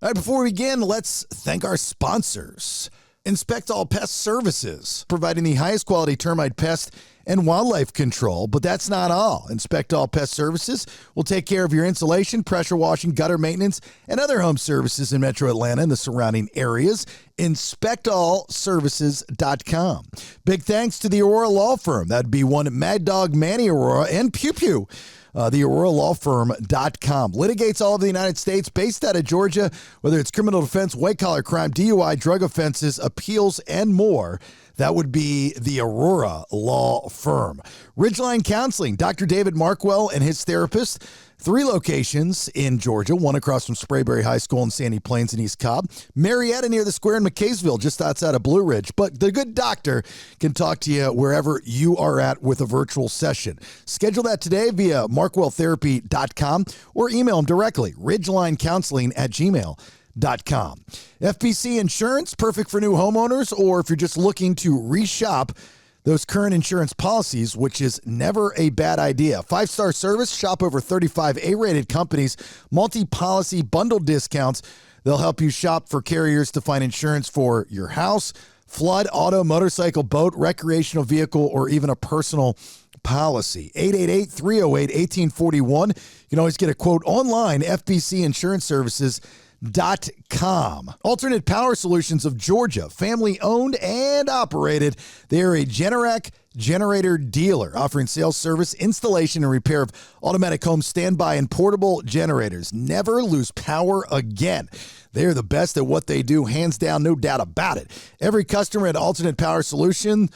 All right, before we begin, let's thank our sponsors. Inspect All Pest Services, providing the highest quality termite pest and wildlife control. But that's not all. Inspect All Pest Services will take care of your insulation, pressure washing, gutter maintenance, and other home services in Metro Atlanta and the surrounding areas. InspectAllServices.com. Big thanks to the Aurora Law Firm. That'd be one Mad Dog Manny Aurora and Pew Pew. The AuroraLawFirm.com litigates all of the United States, based out of Georgia, whether it's criminal defense, white-collar crime, DUI, drug offenses, appeals, and more. That would be the Aurora Law Firm. Ridgeline Counseling, Dr. David Markwell and his therapist. 3 locations in Georgia, one across from Sprayberry High School in Sandy Plains and East Cobb. Marietta near the square in McKaysville, just outside of Blue Ridge. But the good doctor can talk to you wherever you are at with a virtual session. Schedule that today via markwelltherapy.com or email them directly, ridgelinecounseling@gmail.com. FPC Insurance, perfect for new homeowners, or if you're just looking to reshop those current insurance policies, which is never a bad idea. 5-star service, shop over 35 A-rated companies, multi-policy bundle discounts. They'll help you shop for carriers to find insurance for your house, flood, auto, motorcycle, boat, recreational vehicle, or even a personal policy. 888-308-1841. You can always get a quote online, FBCInsuranceServices.com. Alternate Power Solutions of Georgia, family owned and operated. They are a Generac generator dealer offering sales, service, installation, and repair of automatic home standby and portable generators. Never lose power again. They're the best at what they do, hands down, no doubt about it. Every customer at Alternate Power Solutions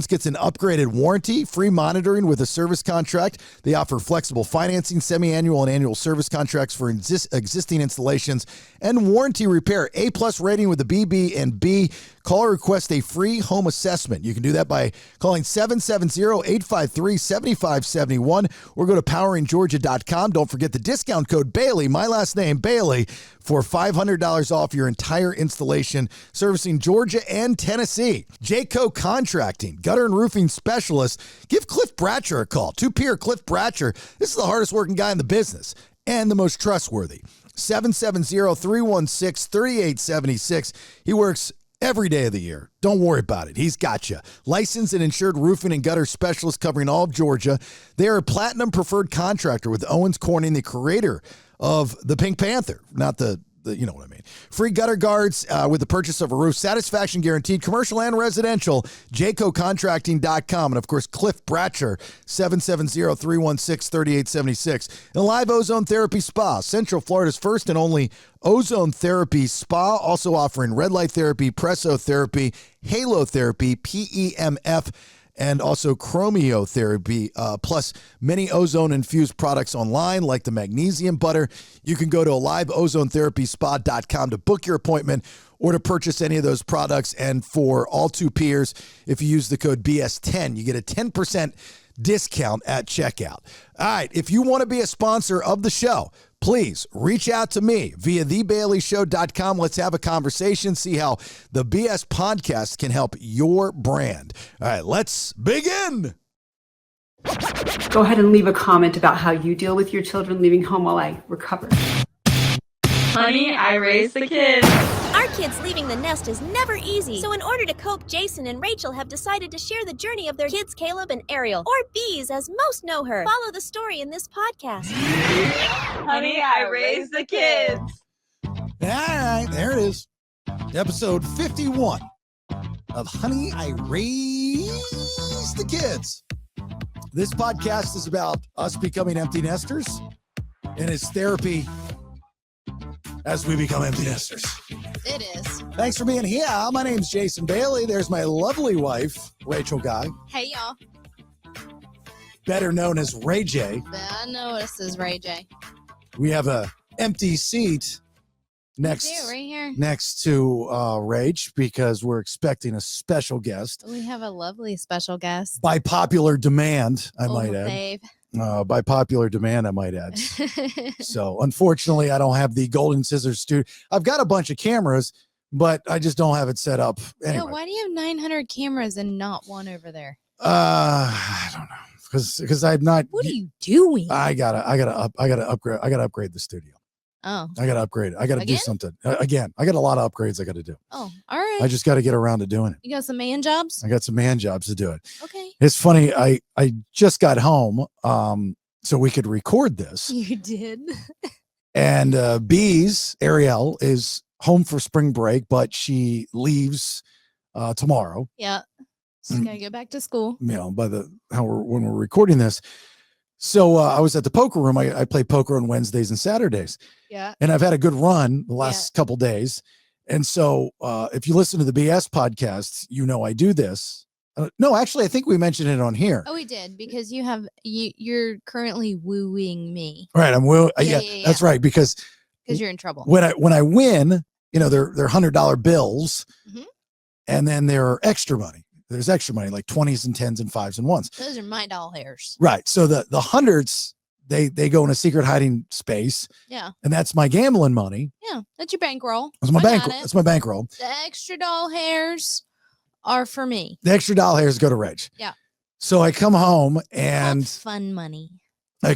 gets an upgraded warranty, free monitoring with a service contract. They offer flexible financing, semi-annual and annual service contracts for existing installations, and warranty repair. A-plus rating with the BB&B. Call or request a free home assessment. You can do that by calling 770-853-7571 or go to poweringgeorgia.com. Don't forget the discount code Bailey, my last name, Bailey, for $500 off your entire installation, servicing Georgia and Tennessee. Jayco Contracting, gutter and roofing specialist. Give Cliff Bratcher a call. Two-peer Cliff Bratcher. This is the hardest working guy in the business and the most trustworthy. 770-316-3876. He works every day of the year. Don't worry about it. He's got you. Licensed and insured roofing and gutter specialist covering all of Georgia. They are a platinum preferred contractor with Owens Corning, the creator of the Pink Panther. Not the you know what I mean. Free gutter guards with the purchase of a roof. Satisfaction guaranteed, commercial and residential. JaycoContracting.com. And, of course, Cliff Bratcher, 770-316-3876. And Live Ozone Therapy Spa, Central Florida's first and only ozone therapy spa, also offering red light therapy, presotherapy, halotherapy, PEMF, and also chromiotherapy, plus many ozone-infused products online like the magnesium butter. You can go to liveozoneTherapySpa.com to book your appointment or to purchase any of those products. And for all two peers, if you use the code BS10, you get a 10% discount at checkout. All right, if you want to be a sponsor of the show, please reach out to me via thebaileyshow.com. Let's have a conversation, see how the BS podcast can help your brand. All right, let's begin. Go ahead and leave a comment about how you deal with your children leaving home while I recover. Honey, I raised the kids. Our kids leaving the nest is never easy. So in order to cope, Jason and Rachel have decided to share the journey of their kids, Caleb and Ariel, or Beez as most know her. Follow the story in this podcast. Honey, I raised the kids. All right, there it is. Episode 51 of Honey, I Raised the Kids. This podcast is about us becoming empty nesters, and it's therapy as we become empty nesters. It is. Thanks for being here. My name's Jason Bailey. There's my lovely wife, Rachel Guy, Hey, y'all. better known as RAEJAE. I know this is RAEJAE. We have a empty seat next right here. next to Rach because we're expecting a special guest. We have a lovely special guest. By popular demand, I might add. Babe. By popular demand, I might add. So, unfortunately, I don't have the Golden Scissors studio. I've got a bunch of cameras, but I just don't have it set up. Anyway. Yeah, why do you have 900 cameras and not one over there? I don't know, because I'm not. What are you doing? I gotta upgrade the studio. Oh. I got to upgrade it. I got to do Again? something. Again, I got a lot of upgrades I got to do. Oh, all right. I just got to get around to doing it. You got some man jobs? I got some man jobs to do it. Okay. It's funny. I just got home so we could record this. You did. And Beez, Ariel, is home for spring break, but she leaves tomorrow. Yeah. She's got to go back to school. You know, when we're recording this. So I was at the poker room. I play poker on Wednesdays and Saturdays. Yeah. And I've had a good run the last couple days. And so if you listen to the BS podcast, you know I do this. No, actually, I think we mentioned it on here. Oh, we did, because you're currently wooing me. Right. Yeah, that's right. Because you're in trouble. When I win, you know, they're $100 bills, Mhm. and then there are extra money. There's extra money, like 20s and 10s and 5s and 1s. Those are my doll hairs. Right. So the hundreds, they go in a secret hiding space. Yeah. And that's my gambling money. Yeah. That's your bankroll. That's my I got bankroll. it. That's my bankroll. The extra doll hairs are for me. The extra doll hairs go to Rach. Yeah. So I come home It's and called fun money. I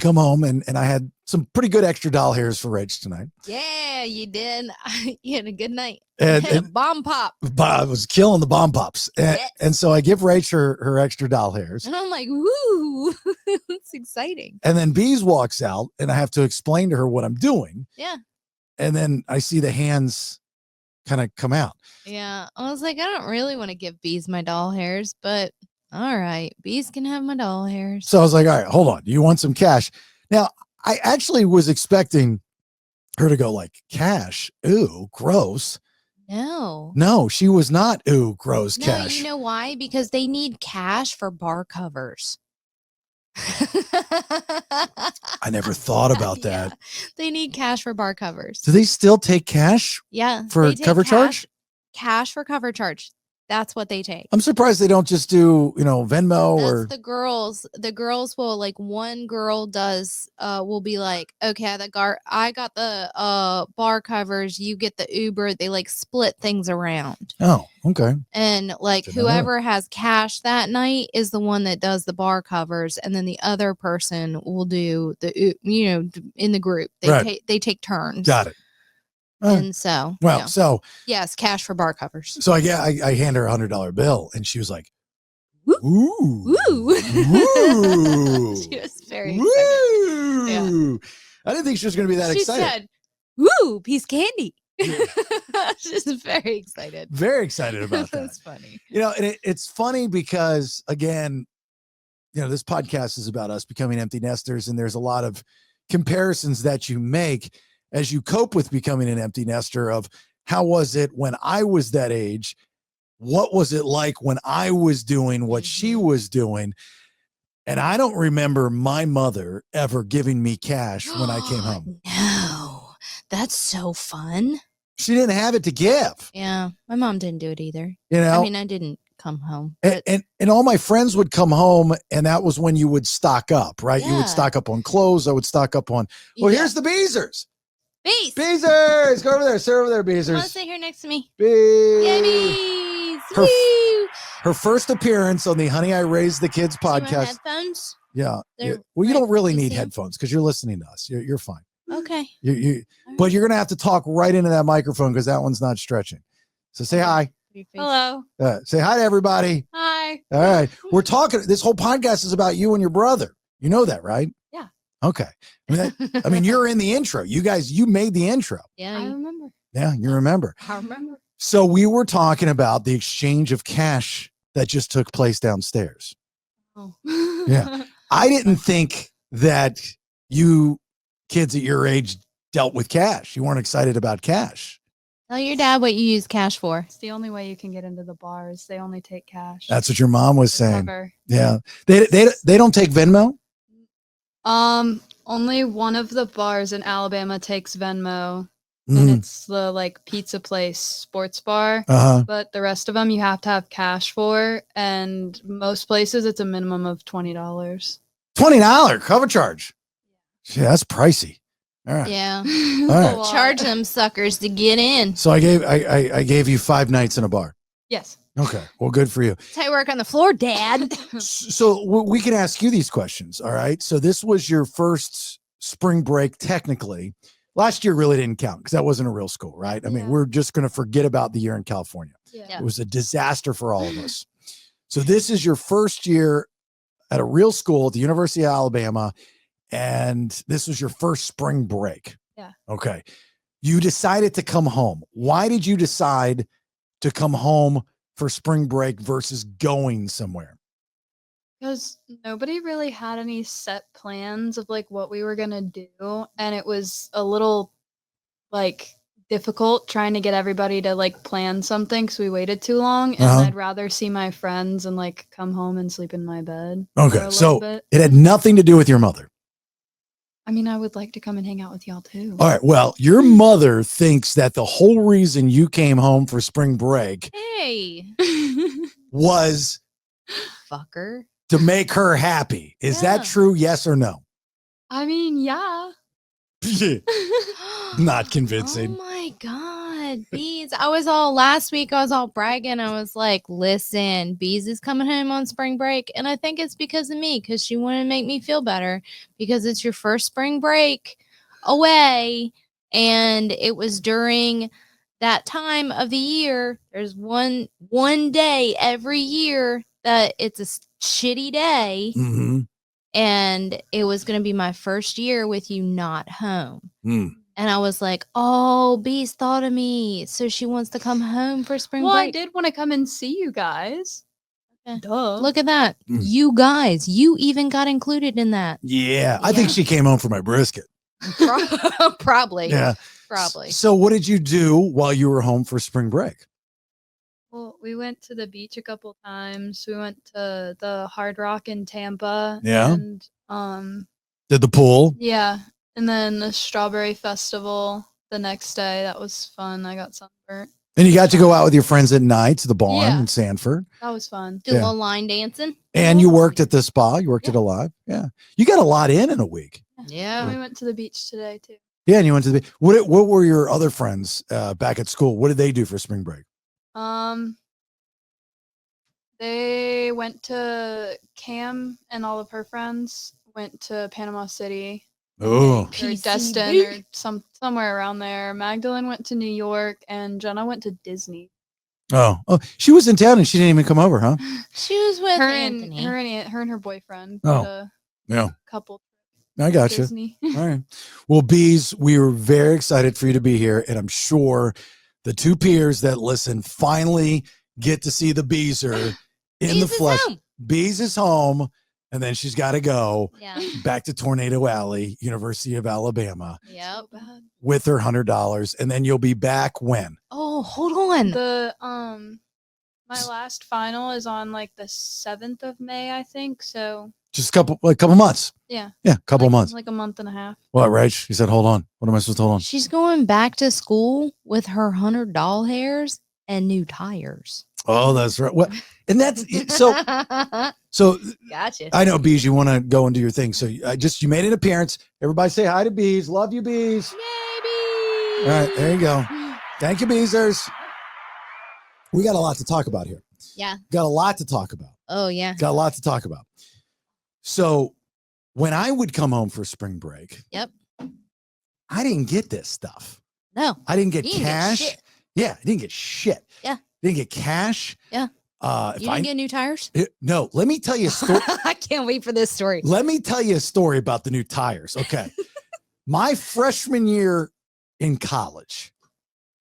had some pretty good extra doll hairs for Rach tonight. Yeah, you did. You had a good night. And, Had a bomb pop. I was killing the bomb pops. And so I give Rach her extra doll hairs. And I'm like, woo, it's exciting. And then Beez walks out and I have to explain to her what I'm doing. Yeah. And then I see the hands kind of come out. Yeah. I was like, I don't really want to give Beez my doll hairs, but all right, Beez can have my doll hairs. So I was like, all right, hold on. You want some cash? Now, I actually was expecting her to go like, cash? Ooh, gross. No, she was not. Ooh, gross, No, cash. you know why? Because they need cash for bar covers. I never thought about that. Yeah, they need cash for bar covers. Do they still take cash Yeah. for they take cover charge? Cash for cover charge. That's what they take. I'm surprised they don't just do, Venmo That's or the girls. The girls will, like, one girl does will be like, okay, I got the bar covers, you get the Uber. They like split things around. Oh, okay. And like Didn't know that. whoever has cash that night is the one that does the bar covers, and then the other person will do the in the group. They take turns. Got it. And so yes, cash for bar covers. So I hand her $100 bill and she was like, Woo. ooh, Woo. woo, She was very excited. Yeah. woo. I didn't think she was going to be that She excited. said, "Woo, piece of candy." She's very excited. Very excited about that. That's funny. And it's funny because, again, this podcast is about us becoming empty nesters, and there's a lot of comparisons that you make as you cope with becoming an empty nester of how was it when I was that age? What was it like when I was doing what she was doing? And I don't remember my mother ever giving me cash when I came home. No, that's so fun. She didn't have it to give. Yeah, my mom didn't do it either. I mean, I didn't come home. And all my friends would come home, and that was when you would stock up, right? You Yeah. would stock up on clothes. I would stock up on, here's the Beezers. Beez. Beezers, go over there. Sit over there, Come on, Beezers. sit here next to me. Beez. Yay, Beez. Her- Woo. Her first appearance on the Honey, I Raised the Kids Do you want podcast. headphones? Yeah. They're Well, you right- don't really you need see 'em? headphones because you're listening to us. You're fine. Okay. But you're going to have to talk right into that microphone because that one's not stretching. So say hi. Hello. Say hi to everybody. Hi. All right. We're talking. This whole podcast is about you and your brother. You know that, right? Yeah. Okay. I mean, you're in the intro. You made the intro. Yeah. I remember. Yeah, you remember. I remember. So we were talking about the exchange of cash that just took place downstairs. Oh. Yeah. I didn't think that you kids at your age dealt with cash. You weren't excited about cash. Tell your dad what you use cash for. It's the only way you can get into the bars. They only take cash. That's what your mom was For saying. cover. Yeah. They don't take Venmo? Only one of the bars in Alabama takes Venmo, and Mm. it's the pizza place sports bar. Uh-huh. But the rest of them you have to have cash for, and most places it's a minimum of $20. $20 cover charge. Yeah, that's pricey. All right. Yeah. All right. A lot. Charge them suckers to get in. So I gave you 5 nights in a bar. Yes. Okay. Well, good for you. That's how you work on the floor, Dad. So we can ask you these questions. All right. So this was your first spring break, technically, last year really didn't count because that wasn't a real school, right? I mean, Yeah. we're just going to forget about the year in California. Yeah. It was a disaster for all of us. So this is your first year at a real school at the University of Alabama, and this was your first spring break. Yeah. Okay. You decided to come home. Why did you decide to come home for spring break versus going somewhere? Because nobody really had any set plans of like what we were gonna do, and it was a little like difficult trying to get everybody to like plan something because we waited too long, and Uh-huh. I'd rather see my friends and like come home and sleep in my bed. Okay. for a So little bit. it had nothing to do with your mother. I mean, I would like to come and hang out with y'all too. All right. Well, your mother thinks that the whole reason you came home for spring break Hey, was fucker. to make her happy. Is that Yeah. true? Yes or no? I mean, yeah. Not convincing. Oh my God, Beez. Last week, I was all bragging. I was like, listen, Beez is coming home on spring break. And I think it's because of me, because she wanted to make me feel better because it's your first spring break away. And it was during that time of the year. There's one day every year that it's a shitty day. Mm-hmm. And it was going to be my first year with you not home. Mm. And I was like, oh, Beez thought of me. So she wants to come home for spring Well, I break. did want to come and see you guys. Okay. Duh. Look at that. Mm. You guys, you even got included in that. Yeah. I think Yeah. she came home for my brisket. Probably. Yeah. Probably. So what did you do while you were home for spring break? Well, we went to the beach a couple times. We went to the Hard Rock in Tampa. Yeah. And Did the pool? yeah, and then the Strawberry Festival the next day. That was fun. I got sunburnt. And you got to go out with your friends at night to the barn Yeah. in Sanford. That was fun. Do a Yeah. little line dancing. And you worked at the spa. You worked at Alive. Yeah. You got a lot in a week. Yeah. And we went to the beach today too. Yeah. And you went to the, what were your other friends back at school? What did they do for spring break? They went to Cam and all of her friends went to Panama City. Oh, Or PCB. Destin or somewhere around there. Magdalene went to New York and Jenna went to Disney. oh, she was in town and she didn't even come over, huh? She was with Her Anthony. and her boyfriend. Oh, did a Yeah. couple I got you. Disney. All right. Well, Beez, we were very excited for you to be here. And I'm sure the two peers that listen finally get to see the Beezer in the Beez is flesh. home. Beez is home. And then she's got to go Yeah. back to Tornado Alley, University of Alabama, Yep. So bad. with her $100. And then you'll be back when? Oh, hold on. The my last final is on like the 7th of May, I think. So Just a couple months. yeah. Yeah, a couple like, months. Like a month and a half. What, Rach? You said, hold on. What am I supposed to hold on? She's going back to school with her $100 hairs and new tires. Oh, that's right. What? And that's so. So Gotcha. I know, Beez, you want to go and do your thing. So you made an appearance. Everybody say hi to Beez. Love you, Beez. Maybe. All right, there you go. Thank you, Beezers. We got a lot to talk about here. Yeah. Got a lot to talk about. Oh, yeah. Got a lot to talk about. So when I would come home for spring break, Yep. I didn't get this stuff. No. I didn't get You didn't get cash. shit. Yeah, I didn't get shit. Yeah. Didn't get cash. Yeah. If You didn't get new tires? no, let me tell you a story. I can't wait for this story. Let me tell you a story about the new tires. Okay. My freshman year in college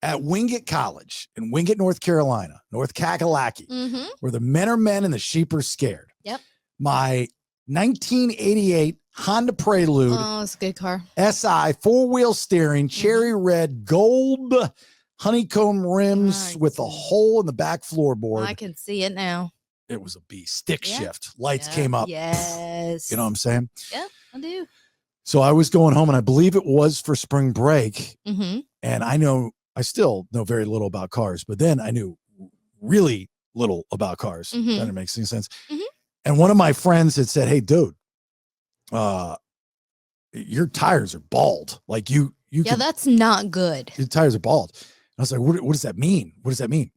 at Wingate College in Wingate, North Carolina, North Kakalaki, Mm-hmm. where the men are men and the sheep are scared. Yep. My 1988 Honda Prelude Oh, it's a good car. SI, four-wheel steering, cherry red, gold honeycomb rims I with a see. hole in the back floorboard. I can see it now. It was a beast. Stick Yeah. shift. Lights Yeah. came up. Yes. You know what I'm saying? Yeah, I do. So I was going home and I believe it was for spring break. Mm-hmm. And I still know very little about cars, but then I knew really little about cars. Mhm. That makes any sense. Mhm. And one of my friends had said, "Hey, dude, your tires are bald. Like you Yeah, can, that's not good. your tires are bald." And I was like, what does that mean? What does that mean?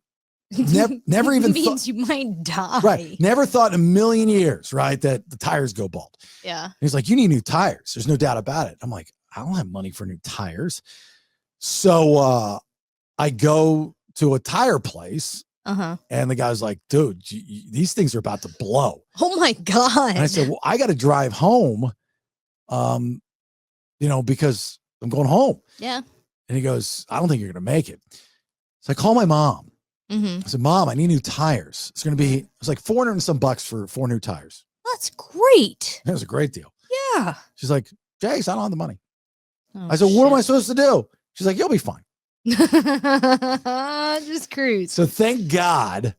Never even means thought, you might die. right. Never thought in a million years, right, that the tires go bald. Yeah. And he's like, "You need new tires. There's no doubt about it." I'm like, I don't have money for new tires. So I go to a tire place. And the guy's like, dude, these things are about to blow. Oh my God. And I said, well, I got to drive home, because I'm going home. Yeah. And he goes, I don't think you're going to make it. So I call my mom. I said, Mom, I need new tires. It's going to be, it's like $400 and some bucks for 4 new tires. That's great. It was a great deal. Yeah. She's like, Jace, I don't have the money. Oh, I said, what am I supposed to do? She's like, you'll be fine. Just cruise. So thank God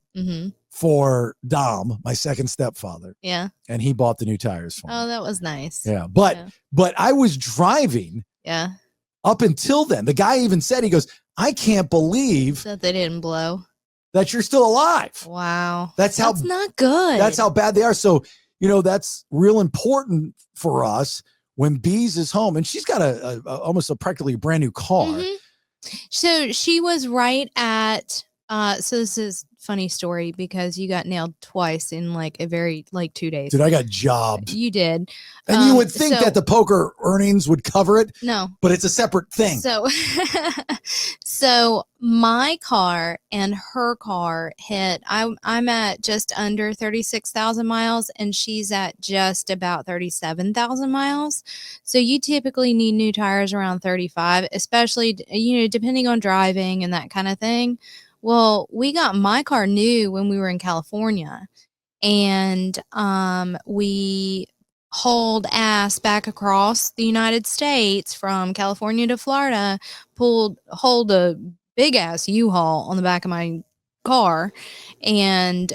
for Dom, my second stepfather. Yeah. And he bought the new tires for me. Oh, that was nice. Yeah. But I was driving. Yeah. Up until then, the guy even said, he goes, I can't believe that they didn't blow. That you're still alive. Wow. That's not good. That's how bad they are. So, that's real important for us when Beez is home, and she's got almost practically a brand new car. So she was right at, so this is funny story because you got nailed twice in like a very 2 days. Dude, I got jobbed. You did. And you would think that the poker earnings would cover it. No. But it's a separate thing. So, so my car and her car hit, I'm at just under 36,000 miles and she's at just about 37,000 miles. So you typically need new tires around 35, especially, depending on driving and that kind of thing. Well, we got my car new when we were in California, and we hauled ass back across the United States from California to Florida, hauled a big ass U-Haul on the back of my car. And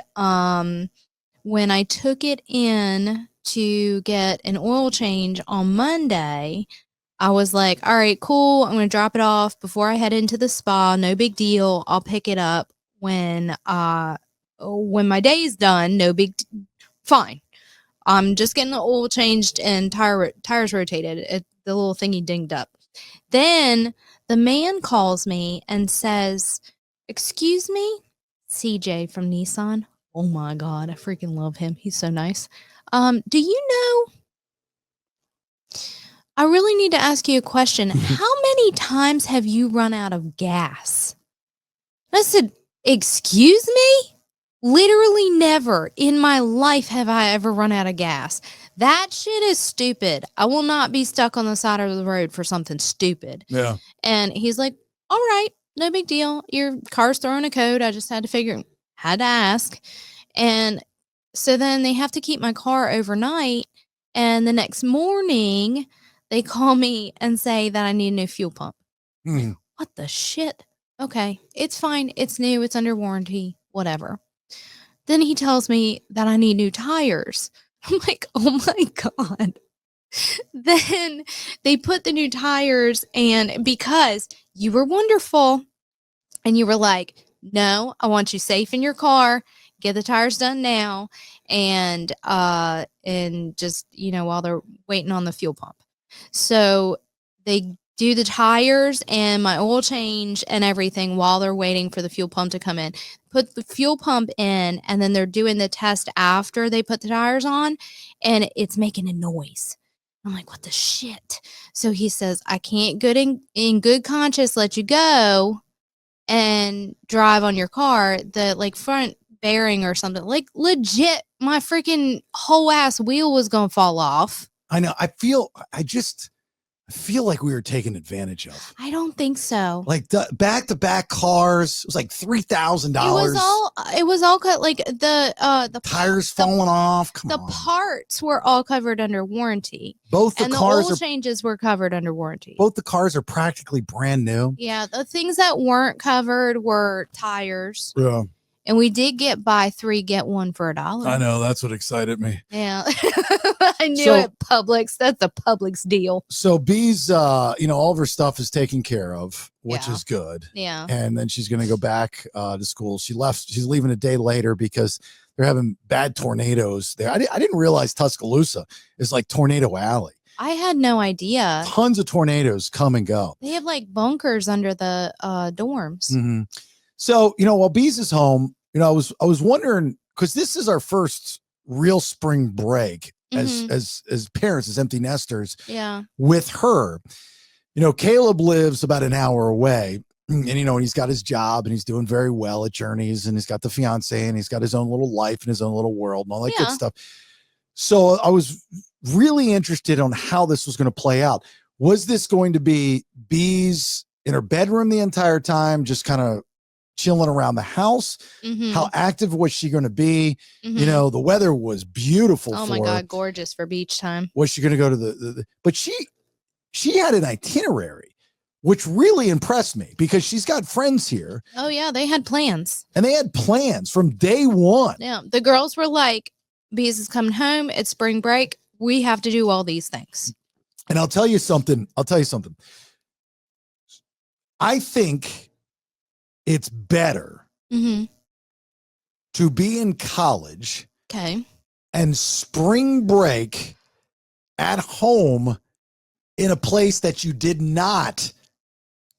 when I took it in to get an oil change on Monday, I was like, all right, cool. I'm going to drop it off before I head into the spa. No big deal. I'll pick it up when my day is done. No big, fine. I'm just getting the oil changed and tires rotated. The little thingy dinged up. Then the man calls me and says, excuse me, CJ from Nissan. Oh my God. I freaking love him. He's so nice. Do you know, I really need to ask you a question. How many times have you run out of gas? I said, excuse me? Literally never in my life have I ever run out of gas. That shit is stupid. I will not be stuck on the side of the road for something stupid. Yeah. And he's like, all right, no big deal. Your car's throwing a code. I just had to ask. And so then they have to keep my car overnight. And the next morning, they call me and say that I need a new fuel pump. What the shit? Okay, it's fine. It's new. It's under warranty. Whatever. Then he tells me that I need new tires. I'm like, oh my God. Then they put the new tires, and because you were wonderful and you were like, no, I want you safe in your car. Get the tires done now. And just, while they're waiting on the fuel pump. So they do the tires and my oil change and everything while they're waiting for the fuel pump to come in. Put the fuel pump in, and then they're doing the test after they put the tires on, and it's making a noise. I'm like, what the shit? So he says, I can't in good conscience let you go and drive on your car. The front bearing or something, legit, my freaking whole ass wheel was gonna fall off. I know. I feel like we were taken advantage of. I don't think so. Like the back-to-back cars, it was like $3,000. It was all cut. Like the tires falling off. Come on. The parts were all covered under warranty. Both the cars, the oil changes were covered under warranty. Both the cars are practically brand new. Yeah, the things that weren't covered were tires. Yeah. And we did buy 3, get 1 for $1. I know, that's what excited me. Yeah. I knew it. Publix. That's a Publix deal. So Beez, all of her stuff is taken care of, which is good. Yeah. And then she's going to go back to school. She's leaving a day later because they're having bad tornadoes there. I didn't realize Tuscaloosa is like Tornado Alley. I had no idea. Tons of tornadoes come and go. They have bunkers under the dorms. Mm-hmm. So, while Beez is home, I was wondering, because this is our first real spring break as parents, as empty nesters. Yeah. With her, Caleb lives about an hour away, and he's got his job and he's doing very well at Journeys, and he's got the fiance and he's got his own little life and his own little world and all that good stuff. So I was really interested on how this was going to play out. Was this going to be Beez in her bedroom the entire time, just kind of chilling around the house? How active was she going to be? The weather was beautiful. Oh my God, gorgeous for beach time. Was she going to go to the but she had an itinerary, which really impressed me because she's got friends here. Oh yeah, they had plans. And they had plans from day one. Yeah, the girls were like, Beez is coming home. It's spring break. We have to do all these things. And I'll tell you something. I think it's better to be in college and spring break at home in a place that you did not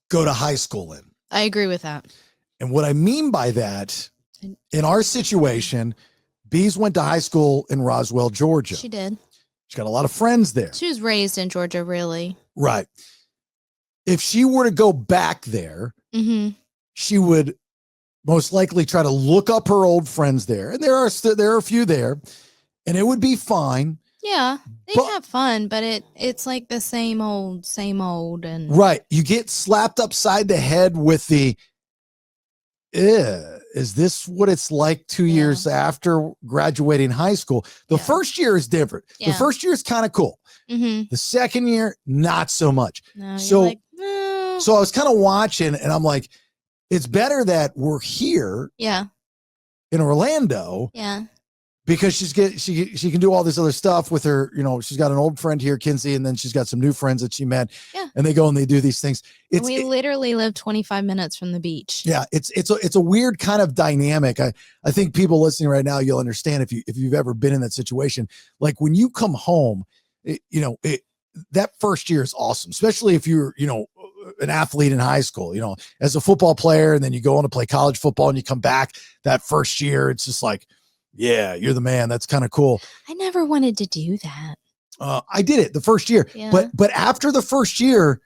go to high school in. I agree with that. And what I mean by that, in our situation, Beez went to high school in Roswell, Georgia. She did. She's got a lot of friends there. She was raised in Georgia, really. Right. If she were to go back there, she would most likely try to look up her old friends there. And there are a few there, and it would be fine. Yeah, they have fun, but it's like the same old. And right. You get slapped upside the head with the, is this what it's like 2 years after graduating high school? The first year is different. The first year is kind of cool. The second year, not so much. No, so, like, no. So I was kind of watching, and I'm like, it's better that we're here in Orlando. Yeah. Because she can do all this other stuff with her, she's got an old friend here, Kinsey, and then she's got some new friends that she met. Yeah. And they go and they do these things. We literally live 25 minutes from the beach. Yeah, it's a weird kind of dynamic. I think people listening right now, you'll understand if you've ever been in that situation. Like when you come home, that first year is awesome, especially if you're, an athlete in high school, as a football player, and then you go on to play college football and you come back that first year, it's just like, yeah, you're the man. That's kind of cool. I never wanted to do that. I did it the first year, but after the first year,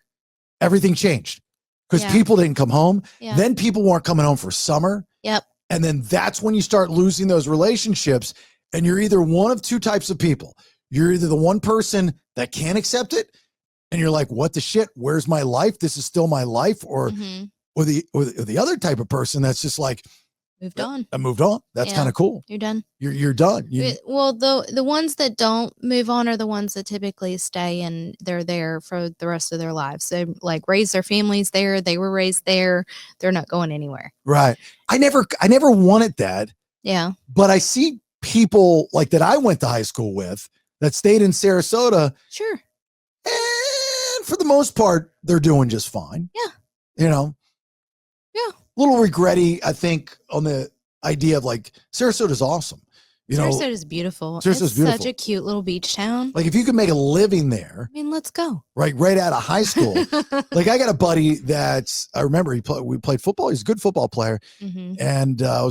everything changed because people didn't come home. Yeah. Then people weren't coming home for summer. Yep. And then that's when you start losing those relationships, and you're either one of two types of people. You're either the one person that can't accept it, and you're like, what the shit? Where's my life? This is still my life. Or the other type of person that's just like, moved on. I moved on. That's kind of cool. You're done. You're done. Well, the ones that don't move on are the ones that typically stay, and they're there for the rest of their lives. They like raise their families there. They were raised there. They're not going anywhere. Right. I never wanted that. Yeah. But I see people like that I went to high school with that stayed in Sarasota. Sure. And for the most part, they're doing just fine. Yeah. Yeah. A little regretty, I think, on the idea of like Sarasota's awesome. Sarasota's beautiful. Sarasota beautiful. Such a cute little beach town. Like if you could make a living there. I mean, let's go. Right out of high school. Like I got a buddy I remember we played football. He's a good football player. And I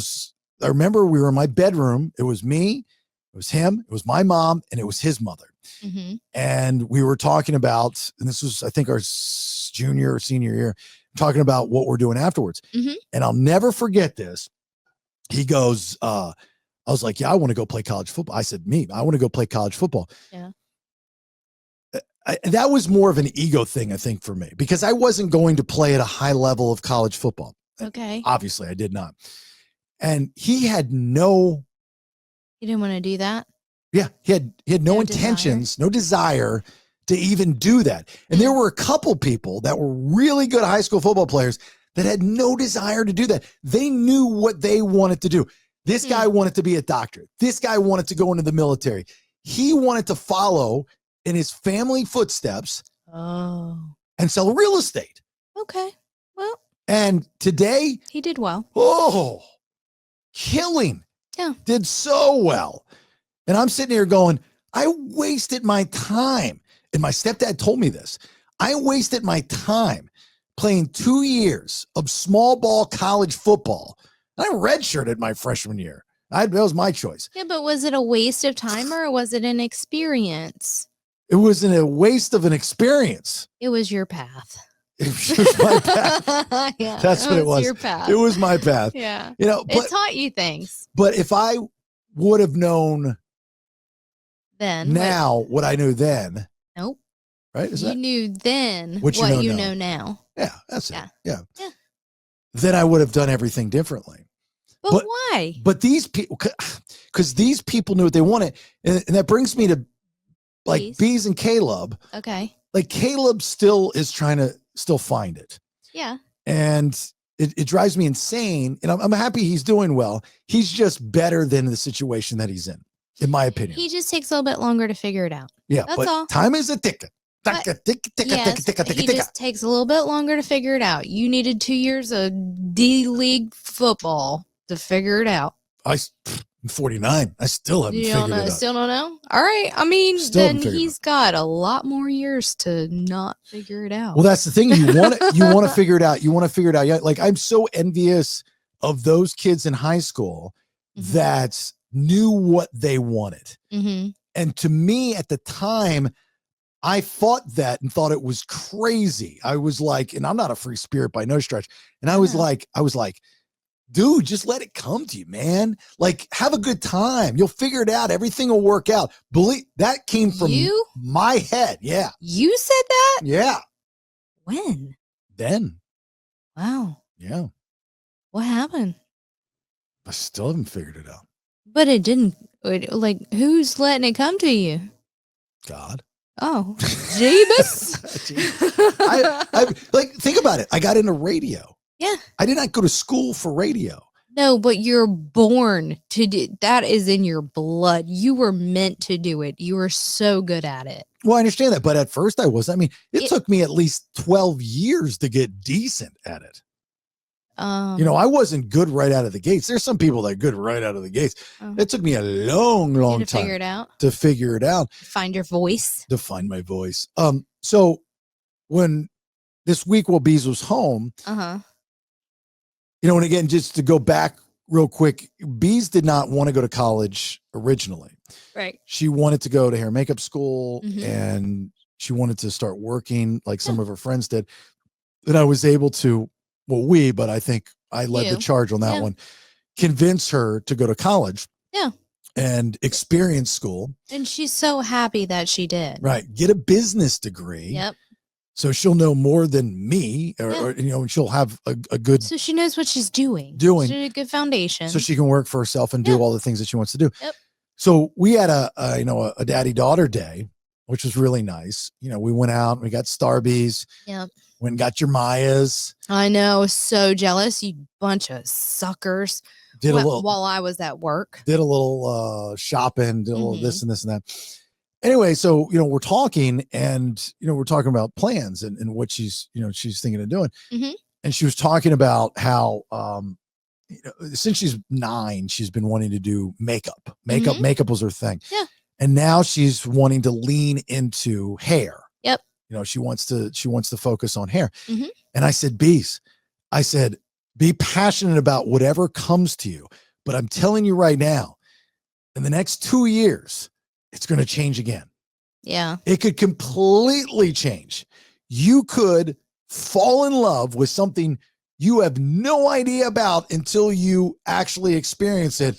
remember we were in my bedroom. It was me, it was him, it was my mom, and it was his mother. And we were talking about, and this was, I think, our junior or senior year, talking about what we're doing afterwards. And I'll never forget this. He goes, I was like, yeah, I want to go play college football. I said, I want to go play college football. Yeah. That was more of an ego thing, I think, for me, because I wasn't going to play at a high level of college football. Okay. Obviously, I did not. And he didn't want to do that? Yeah. He had no intentions, no desire to even do that. And there were a couple people that were really good high school football players that had no desire to do that. They knew what they wanted to do. This guy wanted to be a doctor. This guy wanted to go into the military. He wanted to follow in his family footsteps and sell real estate. Okay. Well. And today. He did well. Oh, killing. Yeah. Did so well. And I'm sitting here going, I wasted my time. And my stepdad told me this. I wasted my time playing 2 years of small ball college football. And I redshirted my freshman year. That was my choice. Yeah, but was it a waste of time or was it an experience? It wasn't a waste of an experience. It was your path. It was my path. Yeah, That's what it was. Your path. It was my path. Yeah. You know, It taught you things. But if I would have known Then now what I knew then. Nope. Right? You knew then what you know now. Yeah, that's it. Yeah. Yeah. Then I would have done everything differently. But why? But these people, because these people knew what they wanted. And that brings me to like Beez and Caleb. Okay. Like Caleb still is trying to still find it. Yeah. And it drives me insane. And I'm happy he's doing well. He's just better than the situation that he's in my opinion. He just takes a little bit longer to figure it out. Yeah. That's but all. time is a ticket. Yes, he just takes a little bit longer to figure it out. You needed 2 years of D-League football to figure it out. I'm 49. I still haven't figured it out. Still don't know? All right. I mean, then he's got a lot more years to not figure it out. Well, that's the thing. You want to figure it out. You want to figure it out. Yeah. Like I'm so envious of those kids in high school that knew what they wanted. Mm-hmm. And to me at the time, I fought that and thought it was crazy. I was like, and I'm not a free spirit by no stretch. And I was like, dude, just let it come to you, man. Like, have a good time. You'll figure it out. Everything will work out. Believe that came from my head. Yeah. You said that? Yeah. When? Then. Wow. Yeah. What happened? I still haven't figured it out. But it didn't. Like, who's letting it come to you? God. Oh, Jeebus. I like, think about it. I got into radio. Yeah. I did not go to school for radio. No, but you're born to do that. Is in your blood. You were meant to do it. You were so good at it. Well, I understand that, but at first I wasn't. I mean, it took me at least 12 years to get decent at it. I wasn't good right out of the gates. There's some people that are good right out of the gates. It took me a long time to figure it out. Find your voice. To find my voice. So when this week while Beez was home, and again, just to go back real quick, Beez did not want to go to college originally. Right. She wanted to go to hair and makeup school and she wanted to start working like some of her friends did. And I was able to, but I think I led the charge on that one, convince her to go to college. Yeah. And experience school. And she's so happy that she did. Right. Get a business degree. Yep. So she'll know more than me or she'll have a good. So she knows what she's doing. She's a good foundation. So she can work for herself and do all the things that she wants to do. Yep. So we had a daddy-daughter day, which was really nice. We went out and we got Starbies. Yep. Went and got your Mayas. I know. So jealous. You bunch of suckers. While I was at work. Did a little shopping, did a little this and this and that. Anyway, so, we're talking and, we're talking about plans and what she's thinking of doing. And she was talking about how, since she's 9, she's been wanting to do makeup. Makeup was her thing. Yeah. And now she's wanting to lean into hair. Yep. She wants to focus on hair. And I said, Beez, be passionate about whatever comes to you. But I'm telling you right now, in the next 2 years, it's going to change again. Yeah. It could completely change. You could fall in love with something you have no idea about until you actually experience it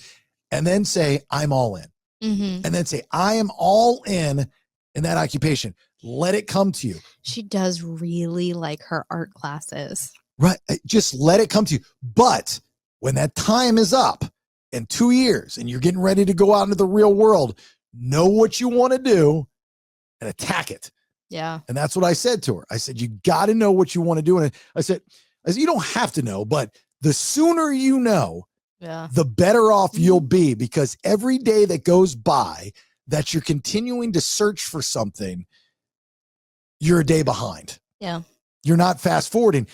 and then say, I'm all in. And then say, I am all in that occupation. Let it come to you. She does really like her art classes. Right. Just let it come to you. But when that time is up in 2 years and you're getting ready to go out into the real world, know what you want to do and attack it. Yeah. And that's what I said to her. I said, you got to know what you want to do. And I said, you don't have to know, but the sooner you know, the better off you'll be, because every day that goes by that you're continuing to search for something, you're a day behind. Yeah. You're not fast forwarding.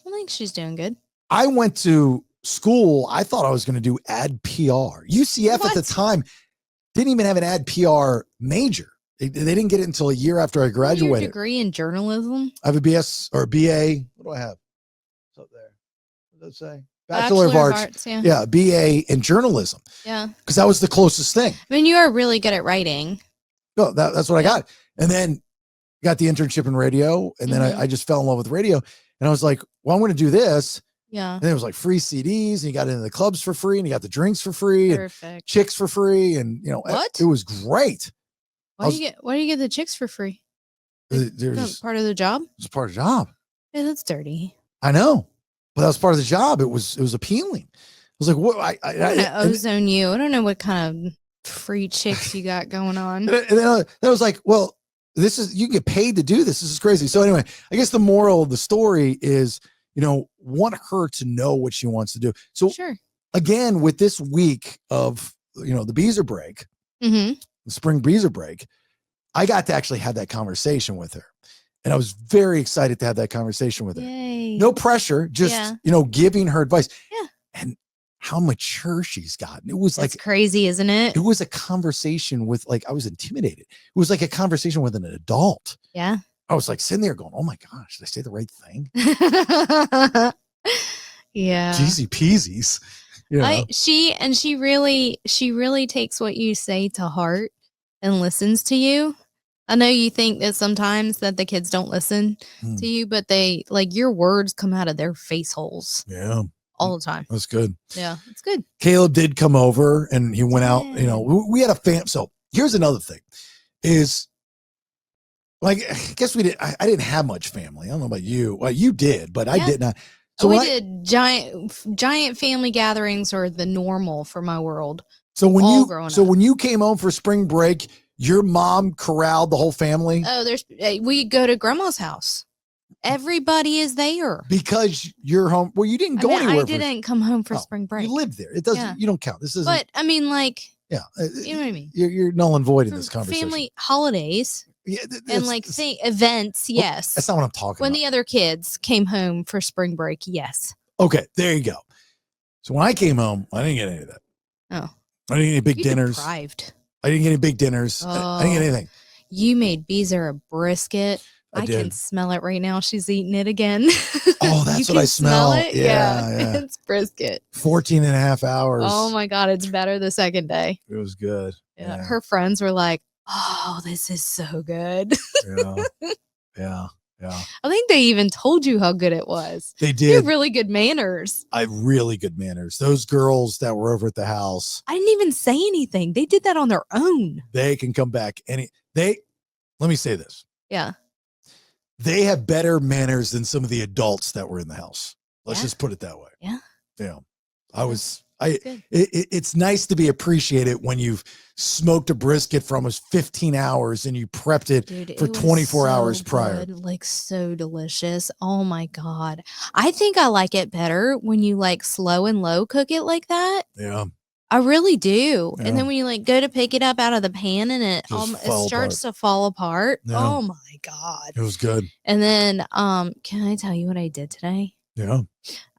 I think she's doing good. I went to school. I thought I was going to do ad PR. UCF at the time didn't even have an ad PR major. They didn't get it until a year after I graduated. Your degree in journalism? I have a BS or a BA. What do I have? What's up there? What does it say? Bachelor of Arts. Yeah. Yeah, BA in journalism. Yeah. Because that was the closest thing. I mean, you are really good at writing. No, that's what I got. And then got the internship in radio. And then Mhm. I just fell in love with radio. And I was like, well, I'm going to do this. Yeah. And then it was like free CDs, and you got into the clubs for free, and you got the drinks for free, and Perfect. chicks for free, and What? it was great. Why do you get the chicks for free? There's Part of the job? it's part of the job. Yeah, that's dirty. I know, but that was part of the job. It was appealing. I was like, what? I don't know, ozone you. I don't know what kind of free chicks you got going on. And then I was like, well, you get paid to do this. This is crazy. So anyway, I guess the moral of the story is, want her to know what she wants to do. So Sure. again, with this week of, the Beezer break, Mm-hmm. the spring Beezer break, I got to actually have that conversation with her. And I was very excited to have that conversation with her. Yay. No pressure, just, giving her advice. Yeah. And how mature she's gotten. It was That's like crazy, isn't it? It was a conversation with, I was intimidated. It was like a conversation with an adult. Yeah. I was like sitting there going, oh my gosh, did I say the right thing? Yeah. Jeezy peasies. She really takes what you say to heart and listens to you. I know you think that sometimes that the kids don't listen to you, but they your words come out of their face holes. Yeah. All the time. That's good. Yeah, it's good. Caleb did come over and he went out, we had a fam. So here's another thing is, I guess I didn't have much family. I don't know about you. Well, you did, but I did not. So we did giant family gatherings are the normal for my world. So when you came home for spring break, your mom corralled the whole family? Oh, we go to grandma's house. Everybody is there. Because you're home. Well, you didn't go anywhere. I didn't come home for spring break. You lived there. It doesn't, you don't count. This isn't. But I mean, you know what I mean? You're null and void in this conversation. Family holidays. Yeah, and events, yes. That's not what I'm talking when about. The other kids came home for spring break, yes. Okay, there you go. So when I came home, I didn't get any of that. Oh. I didn't get any big dinners. Deprived. I didn't get any big dinners. I didn't get anything. You made Beezer a brisket. I can smell it right now. She's eating it again. Oh, that's what I smell. It? Yeah. It's brisket. 14 and a half hours. Oh my God. It's better the second day. It was good. Yeah. Her friends were like, oh, this is so good. Yeah. I think they even told you how good it was. They did. You have really good manners. I have really good manners. Those girls that were over at the house. I didn't even say anything. They did that on their own. They can come back. Let me say this. Yeah. They have better manners than some of the adults that were in the house. Let's just put it that way. Yeah. Yeah. It's nice to be appreciated when you've smoked a brisket for almost 15 hours and you prepped it for 24 hours prior. So delicious. Oh my God. I think I like it better when you slow and low cook it like that. Yeah. I really do. Yeah. And then when you go to pick it up out of the pan and it starts to fall apart. Yeah. Oh my God. It was good. And then can I tell you what I did today? Yeah.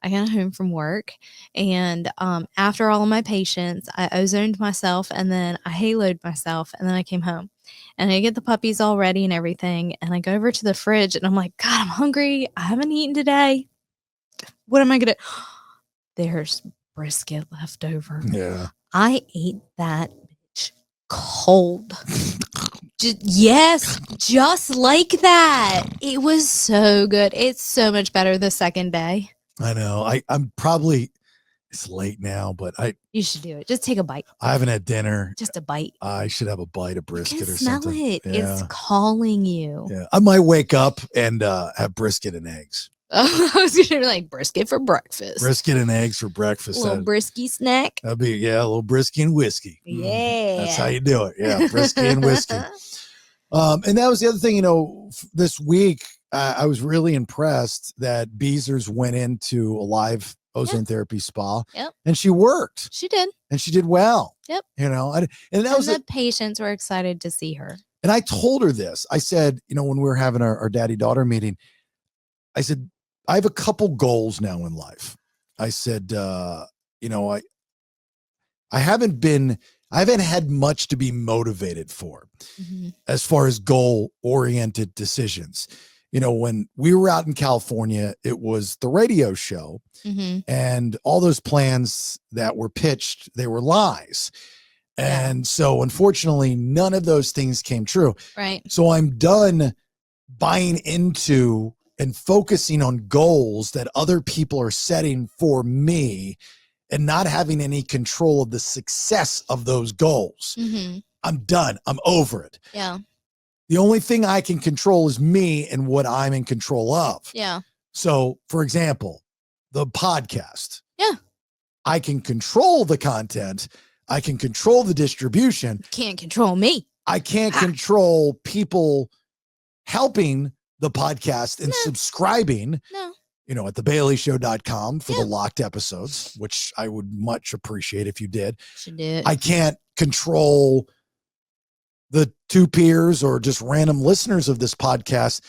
I got home from work and after all of my patients, I ozoned myself and then I haloed myself and then I came home and I get the puppies all ready and everything. And I go over to the fridge and I'm like, God, I'm hungry. I haven't eaten today. What am I going to? There's brisket left over. Yeah. I ate that bitch cold. Just like that. It was so good. It's so much better the second day. I know. I'm probably, it's late now, but you should do it. Just take a bite. I haven't had dinner. Just a bite. I should have a bite of brisket or smell something. It. Yeah. It's calling you. Yeah. I might wake up and have brisket and eggs. Oh, I was gonna be like brisket for breakfast. Brisket and eggs for breakfast. A little brisky snack. That'd be a little brisky and whiskey. Yeah. That's how you do it. Yeah, brisky and whiskey. And that was the other thing, this week, I was really impressed that Beezer's went into a live ozone therapy spa. Yep. And she worked. She did. And she did well. Yep. And the patients were excited to see her. And I told her this. I said, when we were having our daddy-daughter meeting, I said, I have a couple goals now in life. I said, I haven't had much to be motivated for as far as goal-oriented decisions. when we were out in California, it was the radio show, and all those plans that were pitched, they were lies. And so unfortunately, none of those things came true. Right. So I'm done buying into and focusing on goals that other people are setting for me and not having any control of the success of those goals. I'm done. I'm over it. Yeah. The only thing I can control is me and what I'm in control of. Yeah. So, for example, the podcast. Yeah. I can control the content. I can control the distribution. Can't control me. I can't control people helping the podcast and subscribing. No. At thebaileyshow.com for the locked episodes, which I would much appreciate if you did. Should do it. I can't control the two peers or just random listeners of this podcast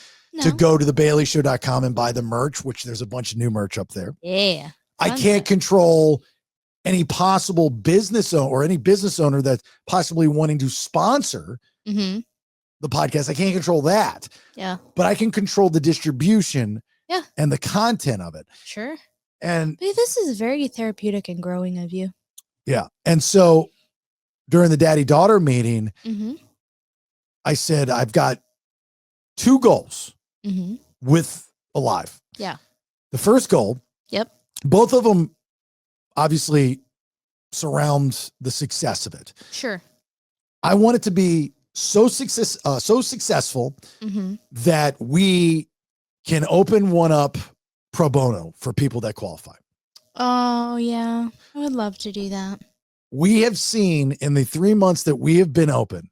to go to thebaileyshow.com and buy the merch, which there's a bunch of new merch up there. Yeah. I can't control any possible business owner or any business owner that's possibly wanting to sponsor the podcast. I can't control that. Yeah. But I can control the distribution and the content of it. Sure. And But this is very therapeutic and growing of you. yeah. And so during the daddy-daughter meeting, I said, I've got two goals with Alive. Yeah. The first goal, both of them obviously surround the success of it. Sure. I want it to be so successful that we can open one up pro bono for people that qualify. Oh, yeah. I would love to do that. We have seen in the 3 months that we have been open,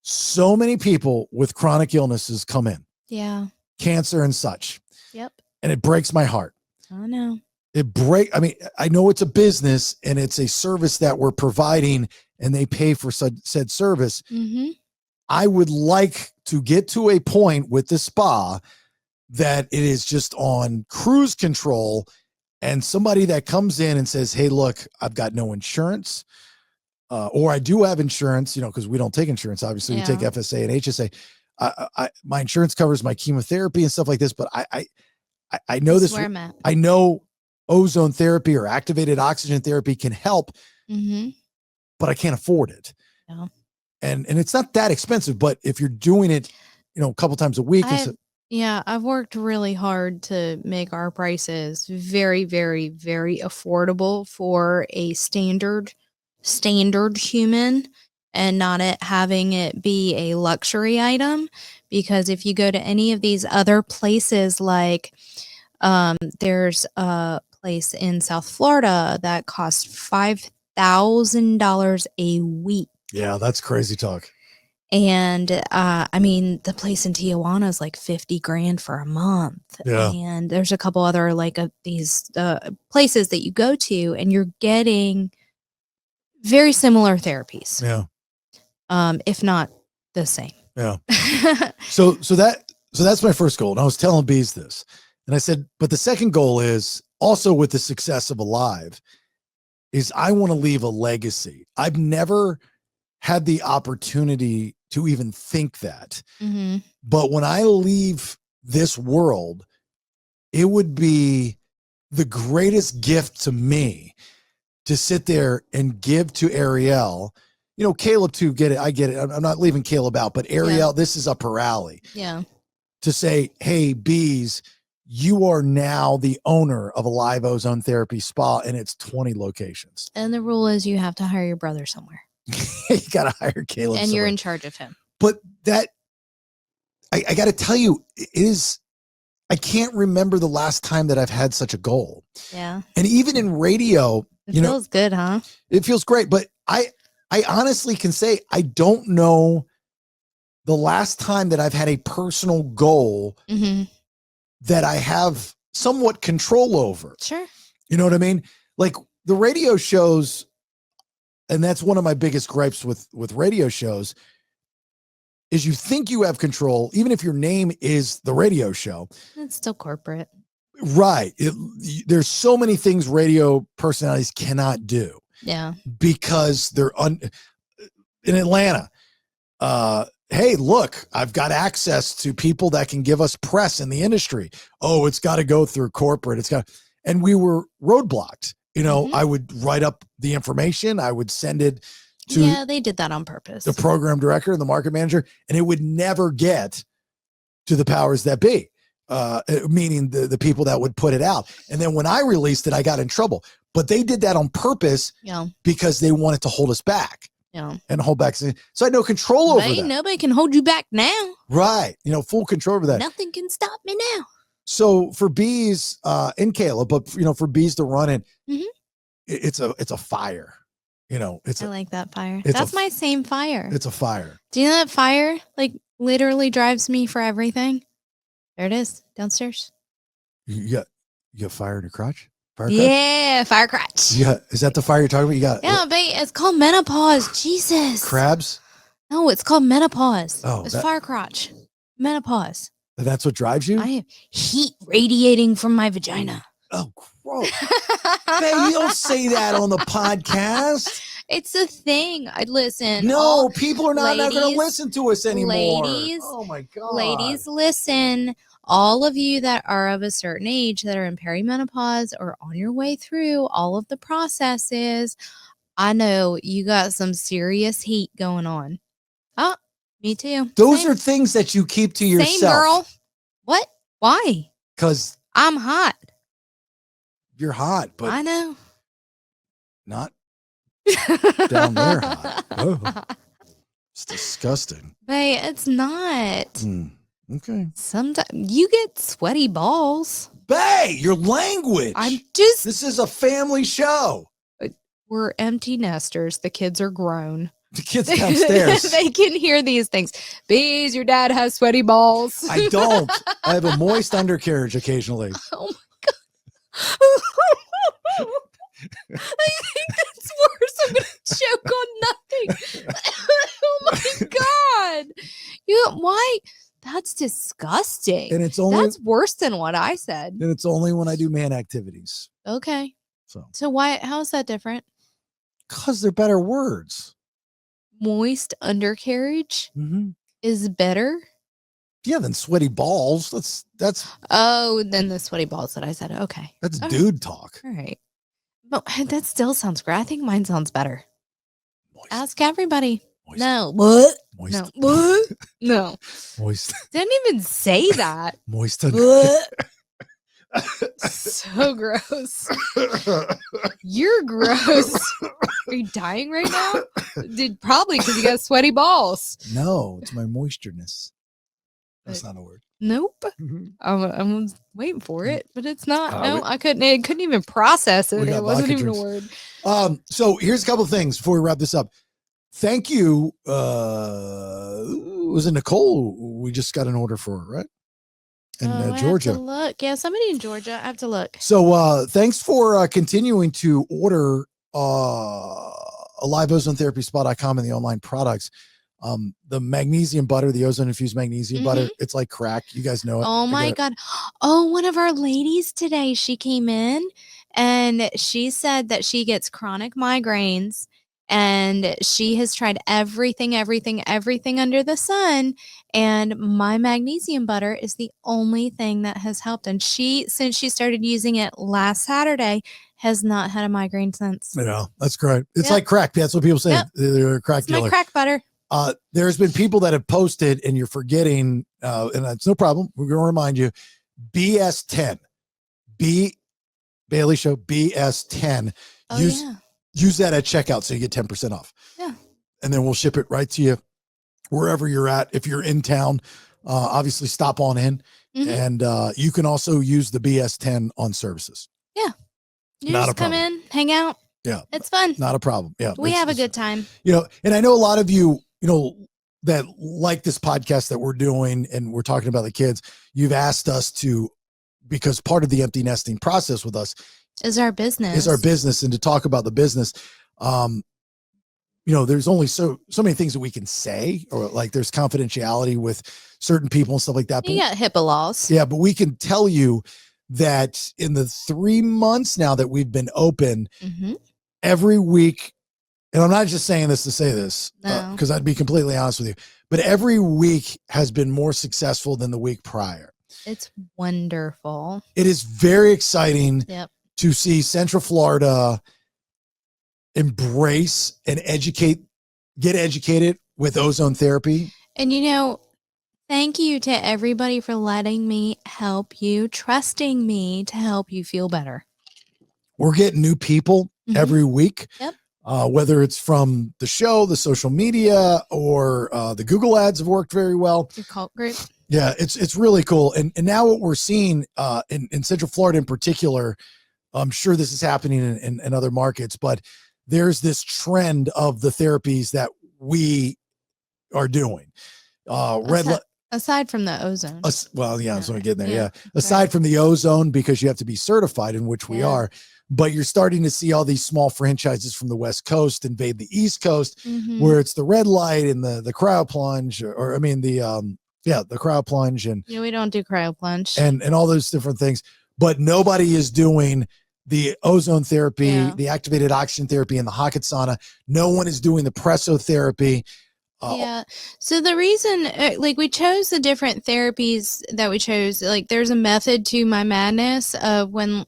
so many people with chronic illnesses come in. Yeah. Cancer and such. Yep. And it breaks my heart. I know. I know it's a business and it's a service that we're providing and they pay for said service. I would like to get to a point with the spa that it is just on cruise control and somebody that comes in and says, hey, look, I've got no insurance. Or I do have insurance, because we don't take insurance. Obviously, we take FSA and HSA. My insurance covers my chemotherapy and stuff like this, but I know this. Where I'm at. I know ozone therapy or activated oxygen therapy can help, but I can't afford it. No. And it's not that expensive, but if you're doing it, a couple times a week. I've worked really hard to make our prices very, very, very affordable for a standard human and not having it be a luxury item. Because if you go to any of these other places, like there's a place in South Florida that costs $5,000 a week. Yeah, that's crazy talk. And the place in Tijuana is like $50,000 for a month. Yeah. And there's a couple other these places that you go to and you're getting very similar therapies. Yeah. If not the same. Yeah. So that's my first goal. And I was telling Beez this. And I said, but the second goal is also with the success of Alive is I want to leave a legacy. I've never had the opportunity to even think that. But when I leave this world, it would be the greatest gift to me to sit there and give to Ariel. Caleb too, get it. I get it. I'm not leaving Caleb out, but Ariel, this is up her alley. Yeah. To say, hey, Beez, you are now the owner of Alive Ozone Therapy Spa and it's 20 locations. And the rule is you have to hire your brother somewhere. You got to hire Caleb. And you're in charge of him. But that, I got to tell you, it is, I can't remember the last time that I've had such a goal. Yeah. And even in radio, it feels good, huh? It feels great. But I honestly can say, I don't know the last time that I've had a personal goal that I have somewhat control over. Sure. You know what I mean? Like the radio shows, and that's one of my biggest gripes with radio shows, is you think you have control, even if your name is the radio show. It's still corporate. Right. There's so many things radio personalities cannot do. Yeah. Because they're in Atlanta. hey, look, I've got access to people that can give us press in the industry. Oh, it's got to go through corporate. And we were roadblocked. I would write up the information. I would send it to Yeah, they did that on purpose. the program director and the market manager, and it would never get to the powers that be, meaning the people that would put it out. And then when I released it, I got in trouble. But they did that on purpose because they wanted to hold us back. And hold back. So I had no control over that. Nobody can hold you back now. Right. Full control over that. Nothing can stop me now. So for Beez and Kayla, but for Beez to run it, it's a fire. I like that fire. That's my same fire. It's a fire. Do you know that fire literally drives me for everything? There it is downstairs. You got fire in your crotch? Fire crotch? Yeah, fire crotch. Yeah, is that the fire you're talking about? You got it's called menopause. Jesus. Crabs? No, it's called menopause. Oh, it's fire crotch. Menopause. That's what drives you? I have heat radiating from my vagina. Oh, gross. Babe, you don't say that on the podcast. It's a thing. I listen. No, people are not going to listen to us anymore. Ladies, oh my God. Ladies, listen. All of you that are of a certain age that are in perimenopause or on your way through all of the processes, I know you got some serious heat going on. Oh, me too. Those are things that you keep to yourself. Same, girl. What? Why? Because I'm hot. You're hot, but I know. Not down there hot. Oh, it's disgusting. Babe, it's not. Okay. Sometimes you get sweaty balls. Bae, your language. This is a family show. We're empty nesters. The kids are grown. The kids downstairs. They can hear these things. Beez, your dad has sweaty balls. I don't. I have a moist undercarriage occasionally. Oh my God. I think that's worse. I'm going to choke on nothing. Oh my God. Why? That's disgusting. And that's worse than what I said. And it's only when I do man activities. Okay. So why? How is that different? Because they're better words. Moist undercarriage is better. Yeah, than sweaty balls. That's. Oh, then the sweaty balls that I said. Okay. That's dude talk. All right. But that still sounds great. I think mine sounds better. Moist. Ask everybody. Moist. No. What? Moist. No. What? No. Moist. Didn't even say that. Moist. So gross. You're gross. Are you dying right now? Probably because you got sweaty balls. No, it's my moistureness. That's not a word. Nope. I'm waiting for it, but it's not. No, I couldn't. It couldn't even process it. It wasn't even a word. So here's a couple of things before we wrap this up. Thank you. Was it Nicole? We just got an order for, right? In Georgia. I have to look. Yeah, somebody in Georgia. I have to look. So thanks for continuing to order liveozoneTherapySpa.com and the online products. The magnesium butter, the ozone infused magnesium butter, it's like crack. You guys know it. Oh my God. Oh, one of our ladies today, she came in and she said that she gets chronic migraines and she has tried everything under the sun. And my magnesium butter is the only thing that has helped. And since she started using it last Saturday, has not had a migraine since. That's great. It's like crack. That's what people say. Yep. They're a crack dealer. My crack butter. There's been people that have posted and you're forgetting, and that's no problem. We're going to remind you, BS10, Bailey Show BS10. Use that at checkout so you get 10% off. Yeah. And then we'll ship it right to you wherever you're at. If you're in town, obviously stop on in. And you can also use the BS10 on services. Yeah. You just come in, hang out. Yeah. It's fun. Not a problem. Yeah. We have a good time. And I know a lot of you, that like this podcast that we're doing and we're talking about the kids, you've asked us to, because part of the empty nesting process with us is our business. And to talk about the business. There's only so many things that we can say, or like there's confidentiality with certain people and stuff like that. You got HIPAA laws. Yeah, but we can tell you that in the 3 months now that we've been open, every week and I'm not just saying this to say this, No. because I'd be completely honest with you, but every week has been more successful than the week prior. It's wonderful. It is very exciting Yep. to see Central Florida embrace and get educated with ozone therapy. And thank you to everybody for letting me help you, trusting me to help you feel better. We're getting new people every week. Yep. Whether it's from the show, the social media, or the Google ads have worked very well. Your cult group. Yeah, it's really cool. And now what we're seeing in Central Florida in particular, I'm sure this is happening in other markets, but there's this trend of the therapies that we are doing. Aside from the ozone. Well, yeah, so I'm getting there. Yeah. Aside from the ozone, because you have to be certified, in which we are, but you're starting to see all these small franchises from the West Coast invade the East Coast, where it's the red light and the cryo plunge, the cryo plunge, and we don't do cryo plunge and all those different things, but nobody is doing the ozone therapy, the activated oxygen therapy, and the Hocket sauna. No one is doing the presso therapy. So the reason, we chose the different therapies that we chose, there's a method to my madness of when,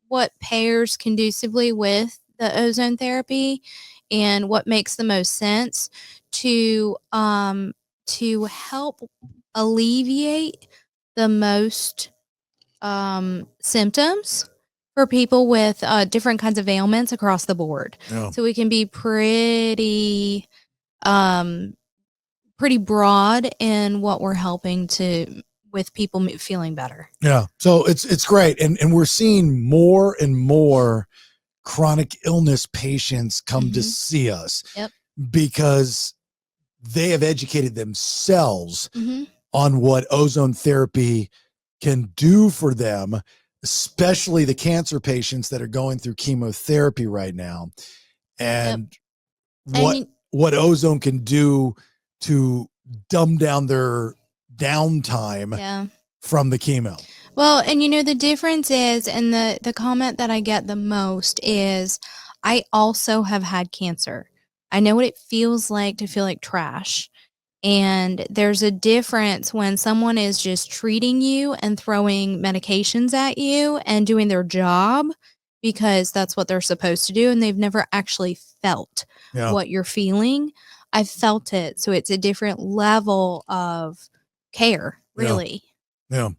what pairs conducively with the ozone therapy and what makes the most sense to help alleviate the most symptoms for people with different kinds of ailments across the board. Yeah. So we can be pretty broad in what we're helping with people feeling better. Yeah. So it's great. And we're seeing more and more chronic illness patients come to see us because they have educated themselves on what ozone therapy can do for them, especially the cancer patients that are going through chemotherapy right now. And what ozone can do to dumb down their downtime from the chemo. Well, and the difference is, and the comment that I get the most is, I also have had cancer. I know what it feels like to feel like trash. And there's a difference when someone is just treating you and throwing medications at you and doing their job because that's what they're supposed to do, and they've never actually felt what you're feeling. I've felt it. So it's a different level of care, really. Yeah.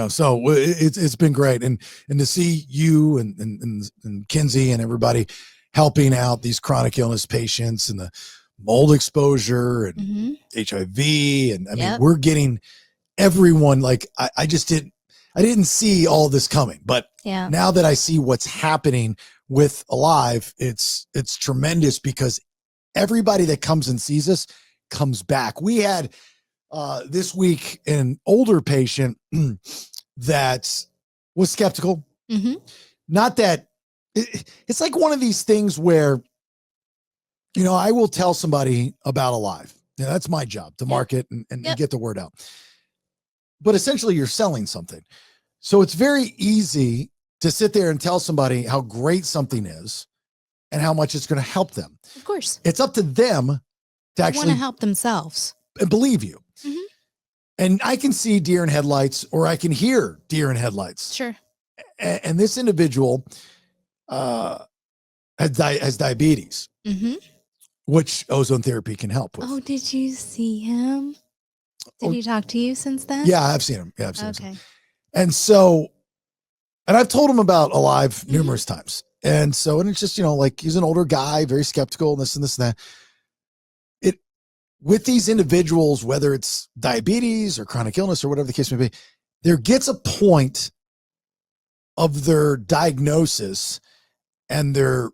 So it's been great. And to see you and Kinsey and everybody helping out these chronic illness patients and the mold exposure and HIV. And I mean, we're getting everyone, I didn't see all this coming, but now that I see what's happening with Alive, it's tremendous because everybody that comes and sees us comes back. We had this week an older patient that was skeptical. Not that it's like one of these things where, I will tell somebody about Alive. That's my job, to market and get the word out. But essentially you're selling something. So it's very easy to sit there and tell somebody how great something is and how much it's going to help them. Of course. It's up to them to actually want to help themselves and believe you. And I can see deer in headlights, or I can hear deer in headlights. Sure. And this individual has diabetes, which ozone therapy can help with. Oh, did you see him? Did he talk to you since then? Yeah, I've seen him. Yeah, I've seen him. Okay. And so, and I've told him about Alive numerous times. And so, and it's just, he's an older guy, very skeptical, and this and this and that. With these individuals, whether it's diabetes or chronic illness or whatever the case may be, there gets a point of their diagnosis and their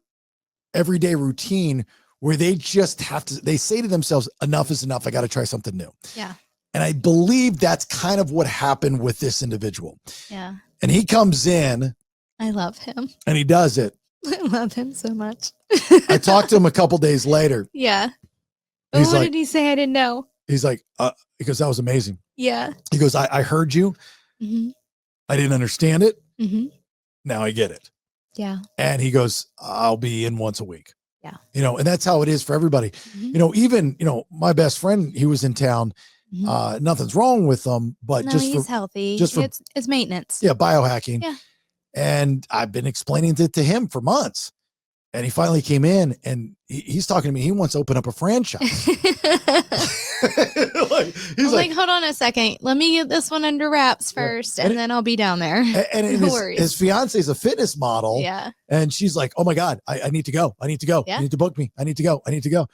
everyday routine where they just they say to themselves, enough is enough. I got to try something new. Yeah. And I believe that's kind of what happened with this individual. Yeah. And he comes in. I love him. And he does it. I love him so much. I talked to him a couple days later. Yeah. What did he say? I didn't know. He's like, because that was amazing. Yeah. He goes, I heard you. I didn't understand it. Now I get it. Yeah. And he goes, I'll be in once a week. Yeah. And that's how it is for everybody. Even, my best friend, he was in town. Nothing's wrong with him, but No, he's healthy. Just for it's maintenance. Yeah, biohacking. Yeah. And I've been explaining it to him for months. And he finally came in and he's talking to me. He wants to open up a franchise. He's like, hold on a second. Let me get this one under wraps first, and then I'll be down there. And No worries. His fiance is a fitness model. Yeah. And she's like, oh my God, I need to go. I need to go. Yeah. You need to book me. I need to go. I need to go.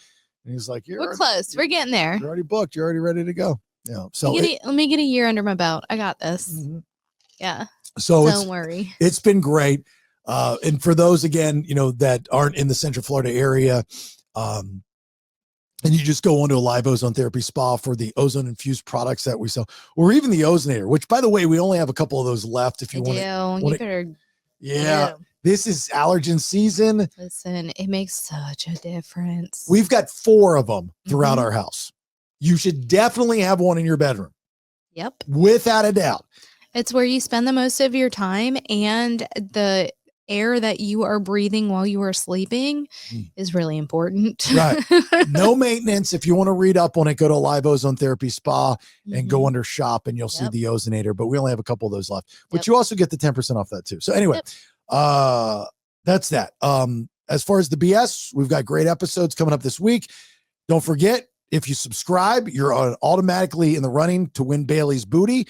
And he's like, we're close. We're getting there. You're already booked. You're already ready to go. Yeah. So let me get a year under my belt. I got this. Yeah. So don't worry. It's been great. And for those, again, that aren't in the Central Florida area, and you just go onto a live ozone therapy spa for the ozone infused products that we sell, or even the ozonator, which, by the way, we only have a couple of those left. If you want to, yeah, this is allergen season. Listen, it makes such a difference. We've got 4 of them throughout our house. You should definitely have one in your bedroom. Yep. Without a doubt. It's where you spend the most of your time, and the air that you are breathing while you are sleeping is really important. Right. No maintenance. If you want to read up on it, go to Live Ozone Therapy Spa and go under shop and you'll see the ozonator, but we only have a couple of those left, but you also get the 10% off that too. So anyway, that's that. As far as the BS, we've got great episodes coming up this week. Don't forget, if you subscribe, you're automatically in the running to win Bailey's booty.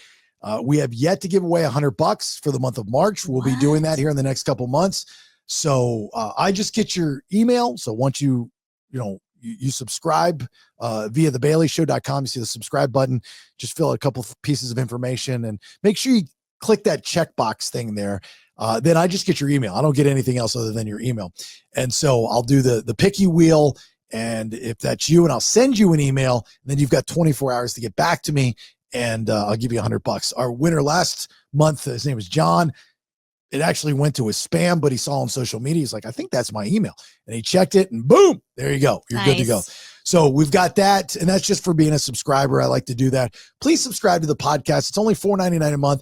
We have yet to give away $100 for the month of March. We'll be doing that here in the next couple months. So I just get your email. So once you subscribe via thebaileyshow.com, you see the subscribe button, just fill out a couple of pieces of information and make sure you click that checkbox thing there. Then I just get your email. I don't get anything else other than your email. And so I'll do the picky wheel. And if that's you, and I'll send you an email, then you've got 24 hours to get back to me. And I'll give you $100. Our winner last month, his name was John. It actually went to his spam, but he saw on social media. He's like, I think that's my email. And he checked it and boom, there you go. You're good to go. So we've got that. And that's just for being a subscriber. I like to do that. Please subscribe to the podcast. It's only $4.99 a month.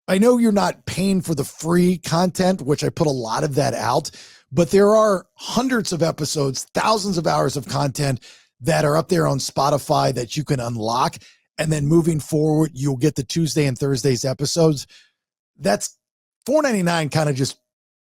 I know you're not paying for the free content, which I put a lot of that out, but there are hundreds of episodes, thousands of hours of content that are up there on Spotify that you can unlock. And then moving forward, you'll get the Tuesday and Thursdays episodes. That's $4.99 kind of just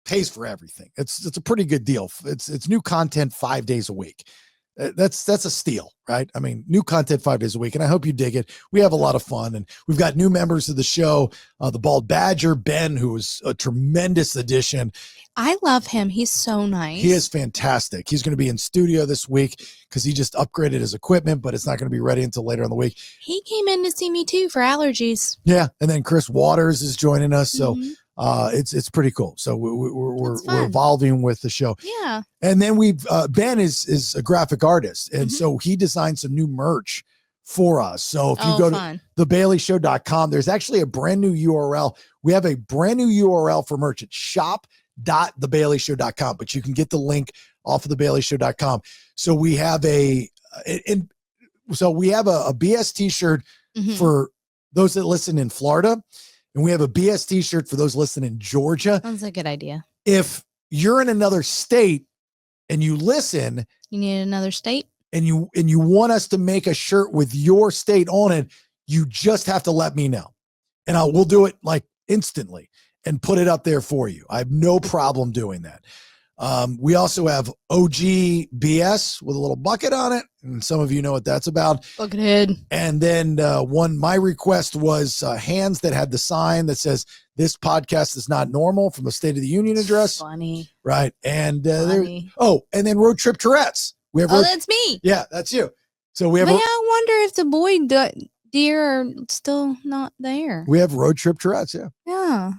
pays for everything. It's a pretty good deal. It's new content 5 days a week. That's a steal, right? I mean, new content 5 days a week. And I hope you dig it. We have a lot of fun. And we've got new members of the show, the Bald Badger, Ben, who is a tremendous addition. I love him. He's so nice. He is fantastic. He's going to be in studio this week because he just upgraded his equipment, but it's not going to be ready until later in the week. He came in to see me too for allergies. Yeah. And then Chris Waters is joining us. So it's pretty cool. So we're evolving with the show. Yeah. And then Ben is a graphic artist. And so he designed some new merch for us. So if you go to thebaileyshow.com, there's actually a brand new URL. We have a brand new URL for merch. It's shop.thebaileyshow.com, but you can get the link off of thebaileyshow.com. So we have a BS t-shirt for those that listen in Florida, and we have a BS t-shirt for those listening in Georgia. That's a good idea. If you're in another state and you listen, you need another state, and you want us to make a shirt with your state on it, you just have to let me know, and we'll do it like instantly and put it up there for you. I have no problem doing that. We also have OG BS with a little bucket on it, and some of you know what that's about. Buckethead. And then my request was hands that had the sign that says, "This podcast is not normal," from the State of the Union address. Funny. Right. And and then Road Trip Tourette's. We have that's me. Yeah, that's you. So we have. But I wonder if the boy deer are still not there. We have Road Trip Tourette's. Yeah. Yeah.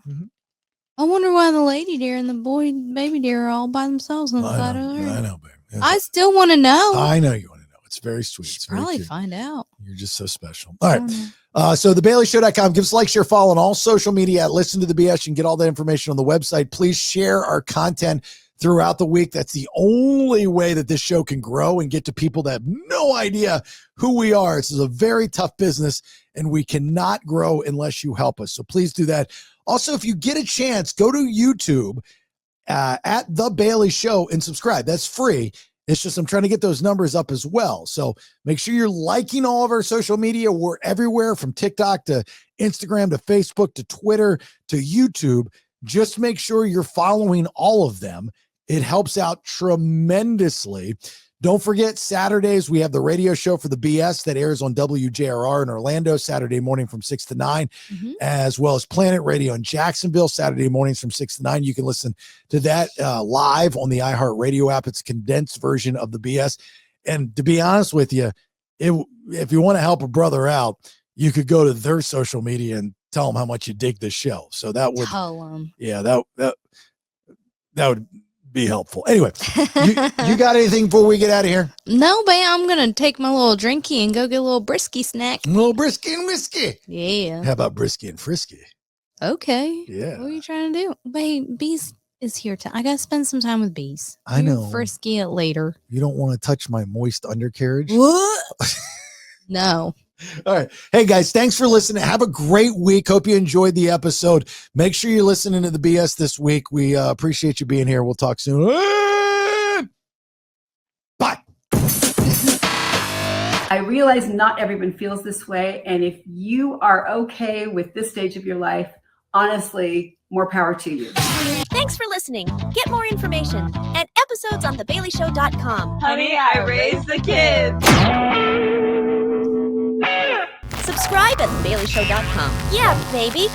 I wonder why the lady deer and the baby deer are all by themselves on the side of there. I know, babe. I still want to know. I know you want to know. It's very sweet. Should probably find out. You're just so special. All right. So thebaileyshow.com. Give us a like, share, follow on all social media. Listen to the BS. You can get all that information on the website. Please share our content throughout the week. That's the only way that this show can grow and get to people that have no idea who we are. This is a very tough business, and we cannot grow unless you help us. So please do that. Also, if you get a chance, go to YouTube at The Bailey Show and subscribe. That's free. It's just I'm trying to get those numbers up as well. So make sure you're liking all of our social media. We're everywhere from TikTok to Instagram to Facebook to Twitter to YouTube. Just make sure you're following all of them. It helps out tremendously. Don't forget, Saturdays, we have the radio show for the BS that airs on WJRR in Orlando, Saturday morning from 6 to 9, as well as Planet Radio in Jacksonville, Saturday mornings from 6 to 9. You can listen to that live on the iHeartRadio app. It's a condensed version of the BS. And to be honest with you, if you want to help a brother out, you could go to their social media and tell them how much you dig this show. So that would, that would be helpful. Anyway, you got anything before we get out of here? No, but I'm gonna take my little drinky and go get a little brisky snack. A little brisky and whiskey. Yeah. How about brisky and frisky? Okay. Yeah. What are you trying to do? Wait, Beez is here. I gotta spend some time with Beez. I know. Frisky it later. You don't want to touch my moist undercarriage? What? No. All right. Hey, guys, thanks for listening. Have a great week. Hope you enjoyed the episode. Make sure you're listening to the BS this week. We appreciate you being here. We'll talk soon. Bye. I realize not everyone feels this way. And if you are okay with this stage of your life, honestly, more power to you. Thanks for listening. Get more information at episodesonthebaileyshow.com. Honey, I raised the kids. Subscribe at thebaileyshow.com. Yeah, baby.